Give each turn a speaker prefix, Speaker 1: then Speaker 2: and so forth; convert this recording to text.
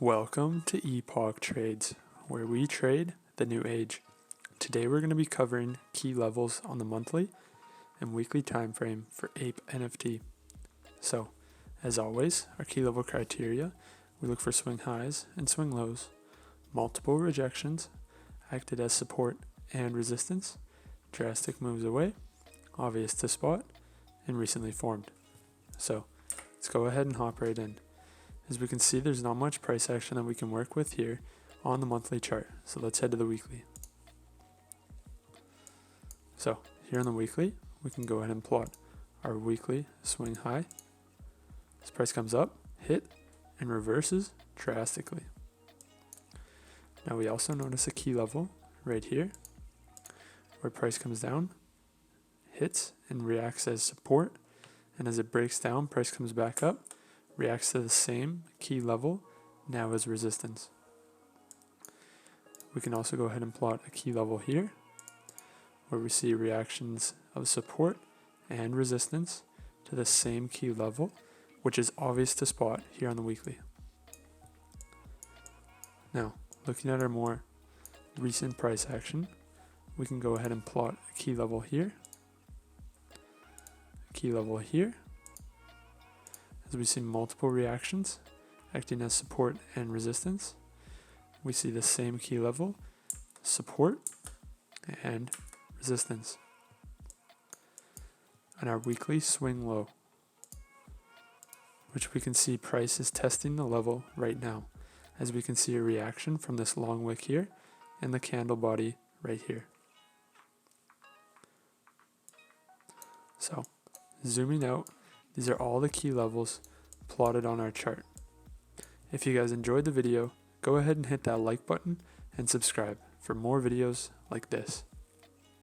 Speaker 1: Welcome to Epoch Trades, where we trade the new age. Today we're going to be covering key levels on the monthly and weekly time frame for Ape NFT. So, as always, our key level criteria, we look for swing highs and swing lows, multiple rejections, acted as support and resistance, drastic moves away, obvious to spot, and recently formed. So, let's go ahead and hop right in. As we can see, there's not much price action that we can work with here on the monthly chart. So let's head to the weekly. So here on the weekly, we can go ahead and plot our weekly swing high. This price comes up, hit, and reverses drastically. Now we also notice a key level right here where price comes down, hits, and reacts as support. And as it breaks down, price comes back up, reacts to the same key level, now as resistance. We can also go ahead and plot a key level here, where we see reactions of support and resistance to the same key level, which is obvious to spot here on the weekly. Now, looking at our more recent price action, we can go ahead and plot a key level here, a key level here, as we see multiple reactions acting as support and resistance. We see the same key level, support and resistance. And our weekly swing low, which we can see price is testing the level right now, as we can see a reaction from this long wick here and the candle body right here. So, zooming out, these are all the key levels plotted on our chart. If you guys enjoyed the video, go ahead and hit that like button and subscribe for more videos like this.